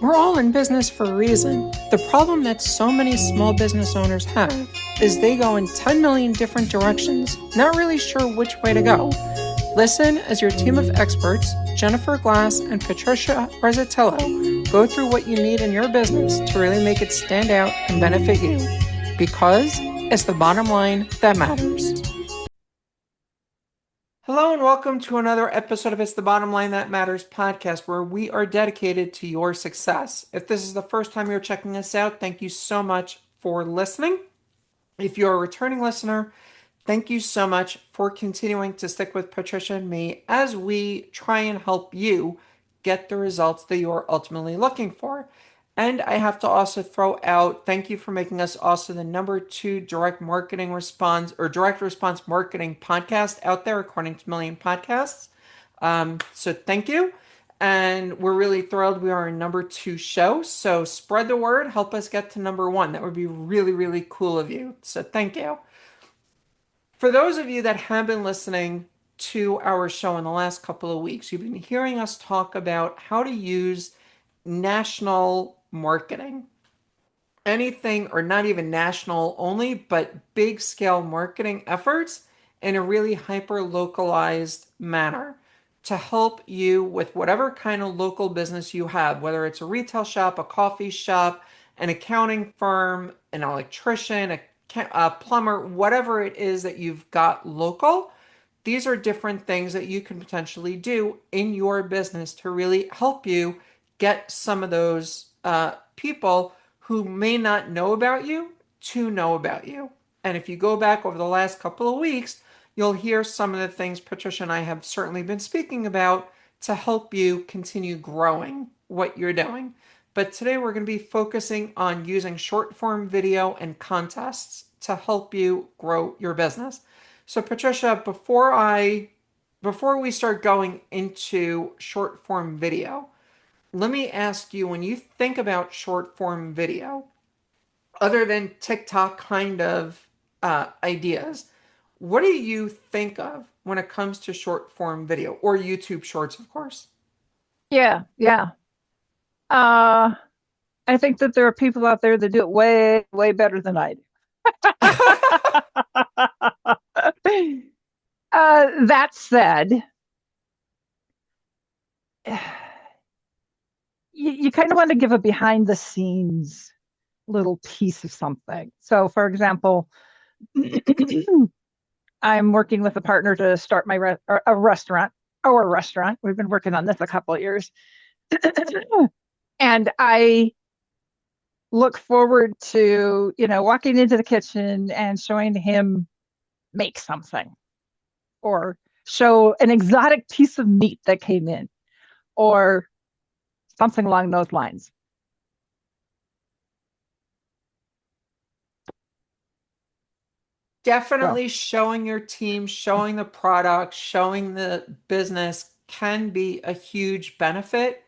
We're all in business for a reason. The problem that so many small business owners have is they go in 10 million different directions, not really sure which way to go. Listen as your team of experts, Jennifer Glass and Patricia Reszetylo, go through what you need in your business to really make it stand out and benefit you. Because it's the bottom line that matters. Hello and welcome to another episode of It's the Bottom Line That Matters podcast, where we are dedicated to your success. If this is the first time you're checking us out, thank you so much for listening. If you're a returning listener, thank you so much for continuing to stick with Patricia and me as we try and help you get the results that you are ultimately looking for. And I have to also throw out, thank you for making us also the #2 direct response marketing podcast out there, according to Million Podcasts. So thank you. And we're really thrilled we are a #2 show. So spread the word, help us get to #1. That would be really, really cool of you. So thank you. For those of you that have been listening to our show in the last couple of weeks, you've been hearing us talk about how to use national marketing. Anything, or not even national only, but big scale marketing efforts in a really hyper localized manner to help you with whatever kind of local business you have, whether it's a retail shop, a coffee shop, an accounting firm, an electrician, a plumber, whatever it is that you've got local. These are different things that you can potentially do in your business to really help you get some of those people who may not know about you to know about you. And if you go back over the last couple of weeks, you'll hear some of the things Patricia and I have certainly been speaking about to help you continue growing what you're doing. But today we're going to be focusing on using short form video and contests to help you grow your business. So Patricia, before we start going into short form video, let me ask you, when you think about short form video, other than TikTok kind of ideas, what do you think of when it comes to short form video or YouTube shorts, of course? Yeah. Uh, I think that there are people out there that do it way, way better than I do. That said, you kind of want to give a behind the scenes little piece of something. So, for example, I'm working with a partner to start a restaurant, our restaurant. We've been working on this a couple of years. And I look forward to, walking into the kitchen and showing him make something or show an exotic piece of meat that came in or something along those lines. So, Definitely showing your team, showing the product, showing the business can be a huge benefit.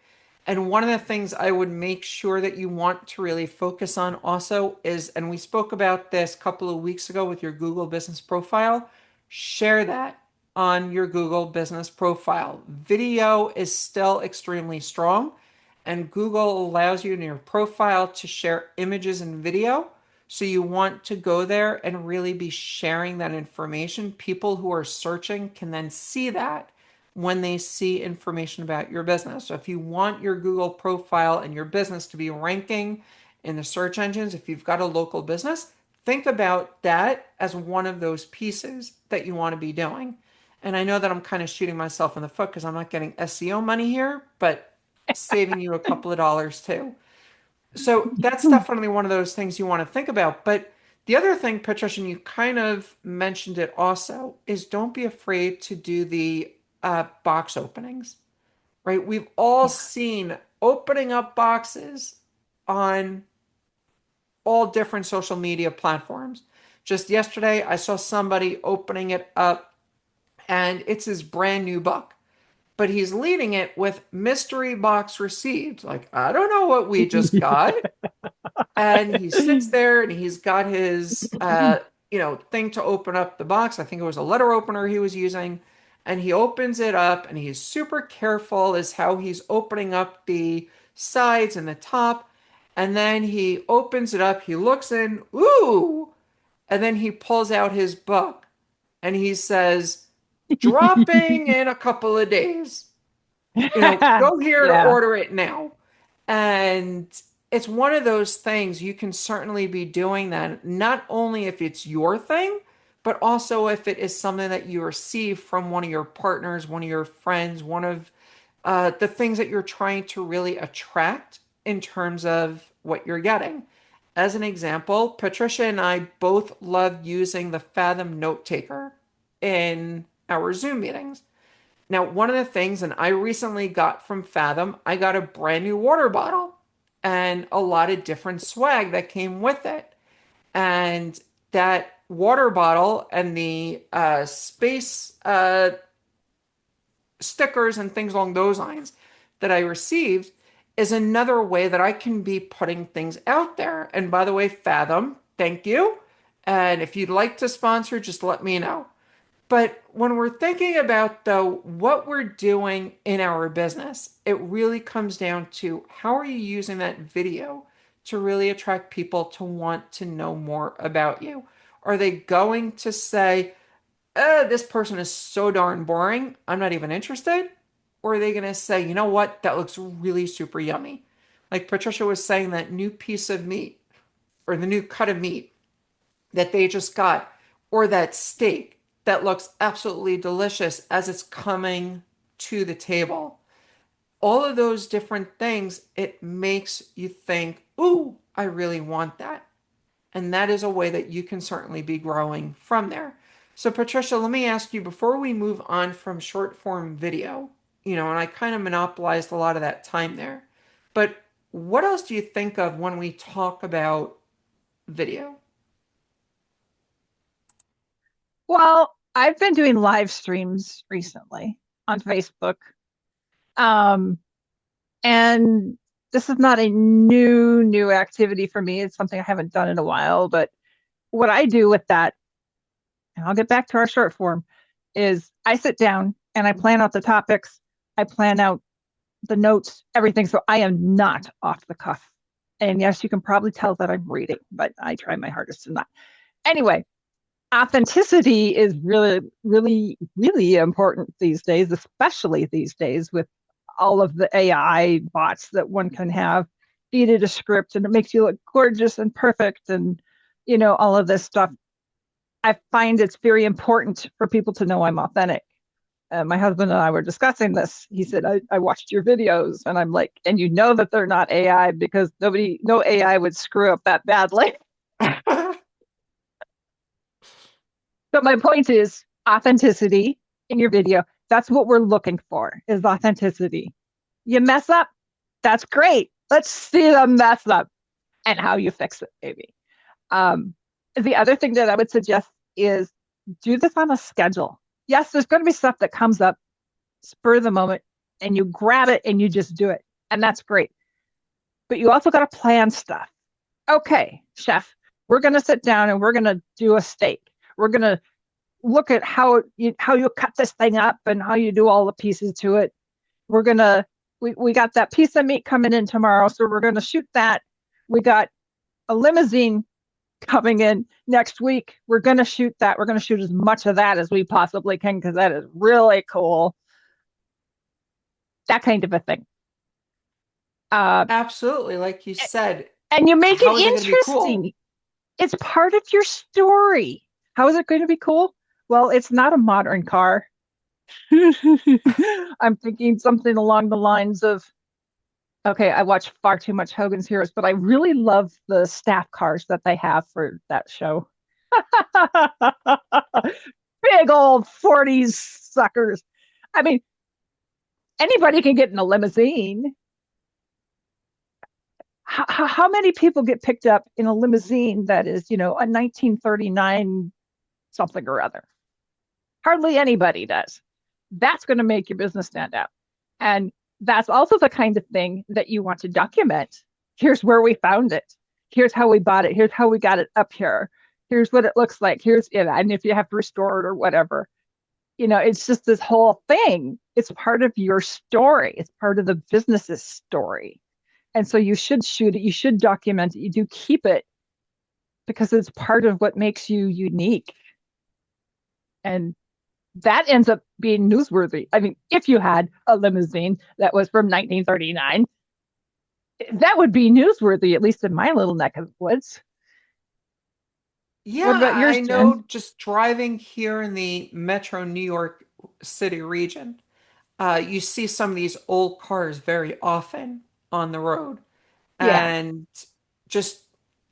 And one of the things I would make sure that you want to really focus on also is, and we spoke about this a couple of weeks ago with your Google business profile, share that on your Google business profile. Video is still extremely strong, and Google allows you in your profile to share images and video. So you want to go there and really be sharing that information. People who are searching can then see that when they see information about your business. So if you want your Google profile and your business to be ranking in the search engines, if you've got a local business, think about that as one of those pieces that you want to be doing. And I know that I'm kind of shooting myself in the foot because I'm not getting SEO money here, but saving you a couple of dollars too. So that's definitely one of those things you want to think about. But the other thing, Patricia, and you kind of mentioned it also, is don't be afraid to do the box openings, right? We've all yeah. seen opening up boxes on all different social media platforms. Just yesterday, I saw somebody opening it up, and it's his brand new book, but he's leading it with mystery box received. Like, I don't know what we just got. And he sits there and he's got his thing to open up the box. I think it was a letter opener he was using. And he opens it up and he's super careful as how he's opening up the sides and the top. And then he opens it up, he looks in, ooh, and then he pulls out his book and he says, dropping in a couple of days. Go here to Yeah. order it now. And it's one of those things you can certainly be doing that, not only if it's your thing, but also if it is something that you receive from one of your partners, one of your friends, one of the things that you're trying to really attract in terms of what you're getting. As an example, Patricia and I both love using the Fathom note taker in our Zoom meetings. Now, one of the things, and I recently got from Fathom, I got a brand new water bottle and a lot of different swag that came with it. And that water bottle and the space stickers and things along those lines that I received is another way that I can be putting things out there. And by the way, Fathom, thank you. And if you'd like to sponsor, just let me know. But when we're thinking about, though, what we're doing in our business, it really comes down to how are you using that video to really attract people to want to know more about you? Are they going to say, this person is so darn boring, I'm not even interested? Or are they going to say, you know what, that looks really super yummy? Like Patricia was saying, that new piece of meat or the new cut of meat that they just got, or that steak that looks absolutely delicious as it's coming to the table. All of those different things, it makes you think, ooh, I really want that. And that is a way that you can certainly be growing from there. So, Patricia, let me ask you before we move on from short form video, and I kind of monopolized a lot of that time there, but what else do you think of when we talk about video? Well, I've been doing live streams recently on Facebook. Um, and this is not a new activity for me. It's something I haven't done in a while, but what I do with that, and I'll get back to our short form, is I sit down and I plan out the topics. I plan out the notes, everything. So I am not off the cuff. And yes, you can probably tell that I'm reading, but I try my hardest to not. Anyway, authenticity is really important these days, especially these days with all of the AI bots that one can have. Feed it a script and it makes you look gorgeous and perfect and all of this stuff. I find it's very important for people to know I'm authentic. My husband and I were discussing this. He said, I watched your videos. And I'm like, and you know that they're not AI because no AI would screw up that badly. But my point is authenticity in your video. That's what we're looking for is authenticity. You mess up, that's great. Let's see the mess up and how you fix it, maybe. The other thing that I would suggest is do this on a schedule. Yes, there's going to be stuff that comes up spur of the moment and you grab it and you just do it. And that's great. But you also got to plan stuff. Okay, chef, we're going to sit down and we're going to do a steak. We're going to look at how you cut this thing up and how you do all the pieces to it. We got that piece of meat coming in tomorrow, so we're gonna shoot that. We got a limousine coming in next week. We're gonna shoot that. We're gonna shoot as much of that as we possibly can because that is really cool. That kind of a thing. Uh, Absolutely, like you said, and you make it how is it going to be cool? interesting. It's part of your story. How is it going to be cool? Well, it's not a modern car. I'm thinking something along the lines of okay, I watch far too much Hogan's Heroes, but I really love the staff cars that they have for that show. Big old 40s suckers. I mean, anybody can get in a limousine. How many people get picked up in a limousine that is, a 1939 something or other? Hardly anybody does. That's going to make your business stand out. And that's also the kind of thing that you want to document. Here's where we found it. Here's how we bought it. Here's how we got it up here. Here's what it looks like. Here's it. And if you have to restore it or whatever, it's just this whole thing. It's part of your story. It's part of the business's story. And so you should shoot it, you should document it, you do keep it because it's part of what makes you unique. And that ends up being newsworthy. I mean, if you had a limousine that was from 1939, that would be newsworthy, at least in my little neck of the woods. What Yeah, about yours, I Jen? know just driving here in the metro New York City region, you see some of these old cars very often on the road. Yeah. And just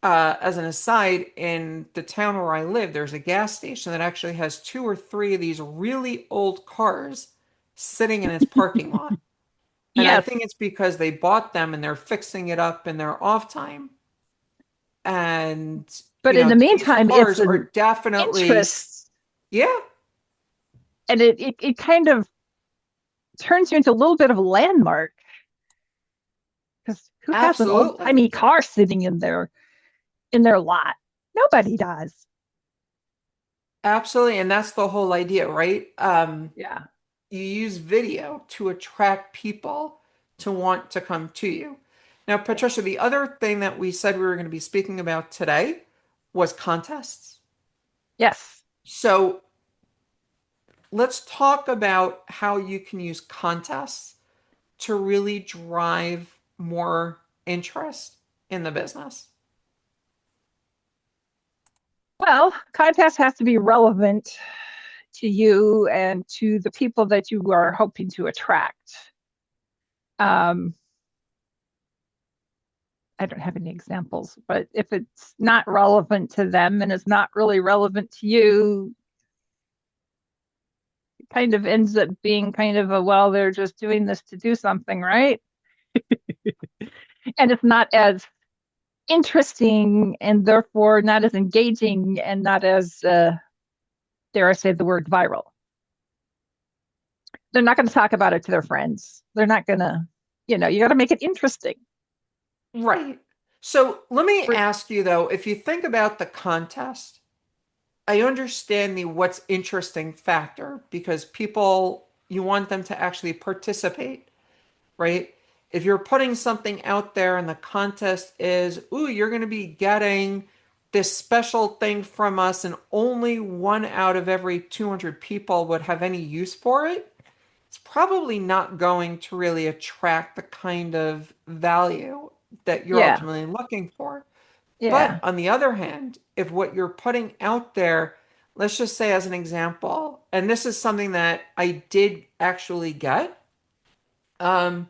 as an aside, in the town where I live, there's a gas station that actually has two or three of these really old cars sitting in its parking lot. And I Yes. think it's because they bought them and they're fixing it up in their off time. And, But in the these meantime, it's cars are an definitely, interest, yeah, and it kind of turns you into a little bit of a landmark because who has an old absolutely. timey car sitting in their lot? Nobody does. Absolutely. And that's the whole idea, right? Yeah. You use video to attract people to want to come to you. Now, Yeah. Patricia, the other thing that we said we were going to be speaking about today was contests. Yes. So let's talk about how you can use contests to really drive more interest in the business. Well, contest has to be relevant to you and to the people that you are hoping to attract. Um, I don't have any examples, but if it's not relevant to them and it's not really relevant to you, it kind of ends up being kind of a, well, they're just doing this to do something, right? And it's not as interesting and therefore not as engaging and not as, dare I say the word, viral. They're not going to talk about it to their friends. They're not going to, you got to make it interesting. Right. So let me For, ask you though, if you think about the contest, I understand the what's interesting factor because people, you want them to actually participate, right? If you're putting something out there and the contest is, ooh, you're going to be getting this special thing from us, and only one out of every 200 people would have any use for it, it's probably not going to really attract the kind of value that you're yeah, ultimately looking for. But yeah. on the other hand, if what you're putting out there, let's just say as an example, and this is something that I did actually get, um,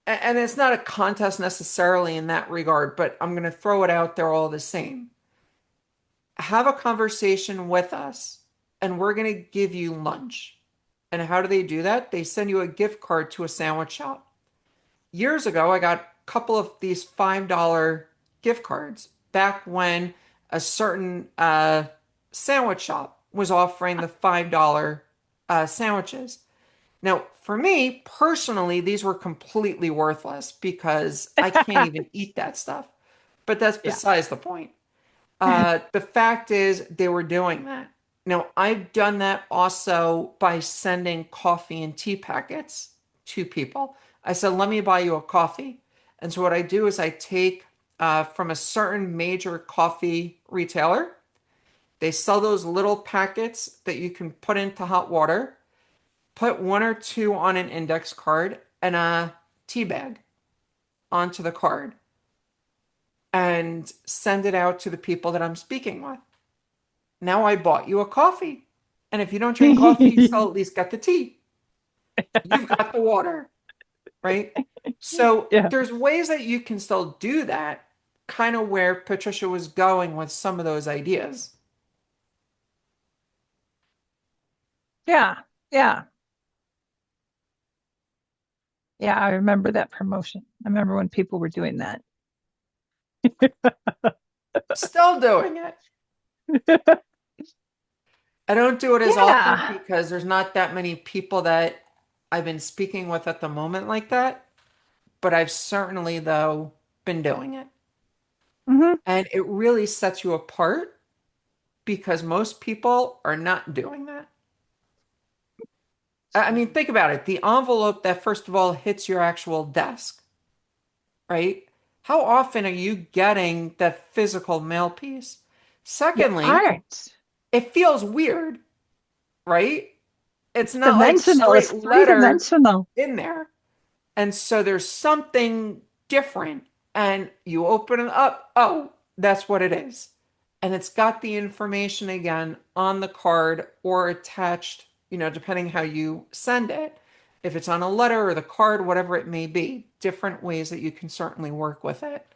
and it's not a contest necessarily in that regard, but I'm going to throw it out there all the same. Have a conversation with us, and we're going to give you lunch. And how do they do that? They send you a gift card to a sandwich shop. Years ago, I got a couple of these $5 gift cards back when a certain sandwich shop was offering the $5 sandwiches. Now, for me personally, these were completely worthless because I can't even eat that stuff. But that's Yeah. besides the point. The fact is, they were doing that. Now, I've done that also by sending coffee and tea packets to people. I said, let me buy you a coffee. And so, what I do is I take from a certain major coffee retailer, they sell those little packets that you can put into hot water, put one or two on an index card and a tea bag onto the card, and send it out to the people that I'm speaking with. Now I bought you a coffee. And if you don't drink coffee, you still at least got the tea. You've got the water, right? So Yeah. there's ways that you can still do that, kind of where Patricia was going with some of those ideas. Yeah. Yeah. Yeah. I remember that promotion. I remember when people were doing that. Still doing it. I don't do it as often Yeah. because there's not that many people that I've been speaking with at the moment like that, but I've certainly, though, been doing it. Hmm. And it really sets you apart because most people are not doing that. I mean, think about it. The envelope that first of all hits your actual desk. right? How often are you getting that physical mail piece? You Secondly, aren't. it feels weird, right? It's It's not like dimensional. straight It's three letter dimensional. in there. And so there's something different. And you open it up, oh, that's what it is. And it's got the information again on the card or attached, depending how you send it. If it's on a letter or the card, whatever it may be, different ways that you can certainly work with it.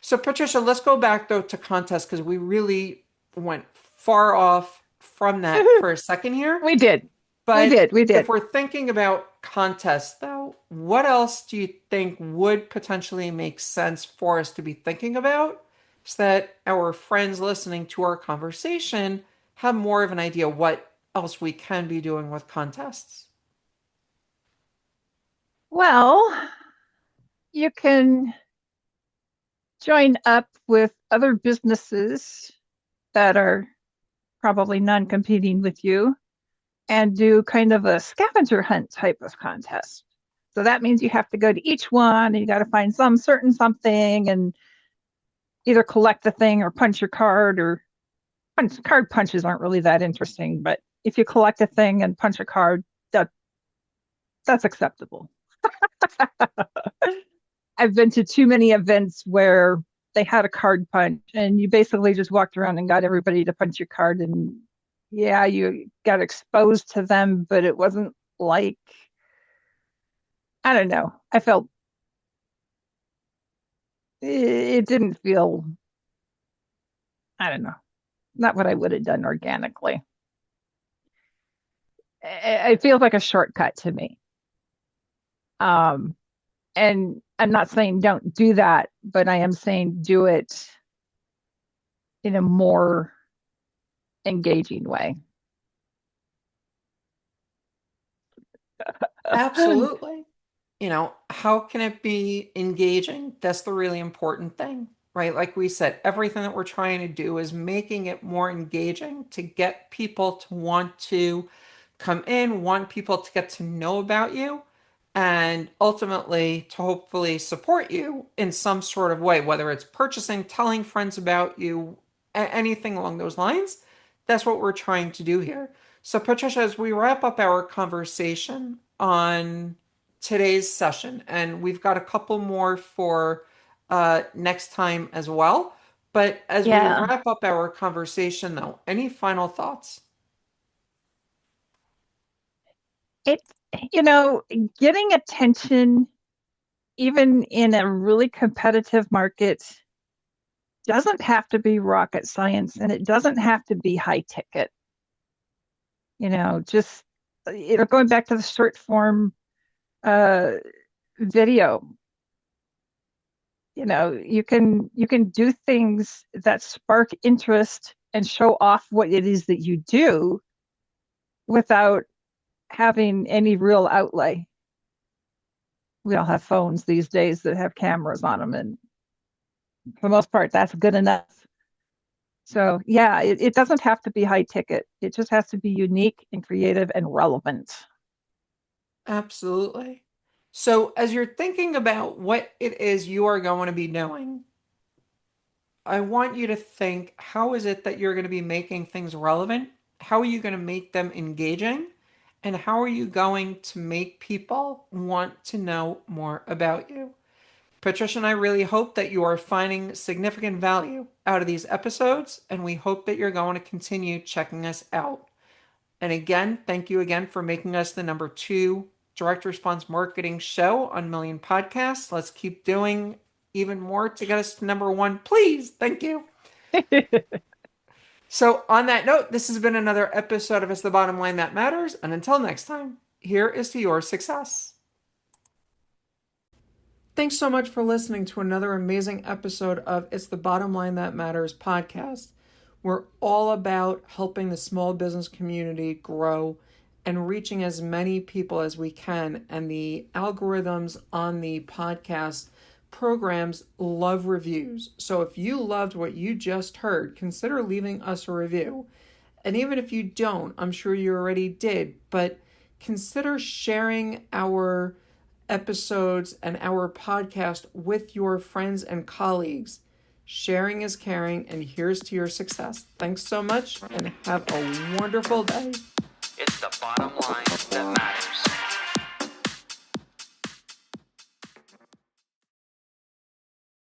So, Patricia, let's go back though to contest because we really went far off from that for a second here. We did. We But did. We if did. we're thinking about contests, though, what else do you think would potentially make sense for us to be thinking about so that our friends listening to our conversation have more of an idea what else we can be doing with contests? Well, you can join up with other businesses that are probably non-competing with you and do kind of a scavenger hunt type of contest. So that means you have to go to each one and you got to find some certain something and either collect the thing or punch your card or card punches aren't really that interesting, but if you collect a thing and punch a card, that that's acceptable. I've been to too many events where they had a card punch and you basically just walked around and got everybody to punch your card and yeah, you got exposed to them, but it wasn't like I don't know. I felt it didn't feel I don't know, not what I would have done organically. It feels like a shortcut to me. Um, and I'm not saying don't do that, but I am saying do it in a more engaging way. Absolutely. How can it be engaging? That's the really important thing, right? Like we said, everything that we're trying to do is making it more engaging to get people to want to come in, want people to get to know about you, and ultimately to hopefully support you in some sort of way, whether it's purchasing, telling friends about you, anything along those lines. That's what we're trying to do here. So, Patricia, as we wrap up our conversation on today's session, and we've got a couple more for next time as well. But as we Yeah. wrap up our conversation, though, any final thoughts? It's, you know, getting attention, even in a really competitive market, doesn't have to be rocket science and it doesn't have to be high ticket. Just, going back to the short form uh, video, you can do things that spark interest and show off what it is that you do without having any real outlay. We all have phones these days that have cameras on them, and for the most part, that's good enough. So, yeah, it doesn't have to be high ticket. It just has to be unique and creative and relevant. Absolutely. So, as you're thinking about what it is you are going to be doing, I want you to think how is it that you're going to be making things relevant? How are you going to make them engaging? And how are you going to make people want to know more about you? Patricia and I really hope that you are finding significant value out of these episodes, and we hope that you're going to continue checking us out. And again, thank you again for making us the number 2 direct response marketing show on Million Podcasts. Let's keep doing even more to get us to number 1, please. Thank you. So, on that note, this has been another episode of It's the Bottom Line That Matters. And until next time, here is to your success. Thanks so much for listening to another amazing episode of It's the Bottom Line That Matters podcast. We're all about helping the small business community grow and reaching as many people as we can. And the algorithms on the podcast programs love reviews. So if you loved what you just heard, consider leaving us a review. And even if you don't, I'm sure you already did, but consider sharing our episodes and our podcast with your friends and colleagues. Sharing is caring, and here's to your success. Thanks so much, and have a wonderful day. It's the bottom line that matters.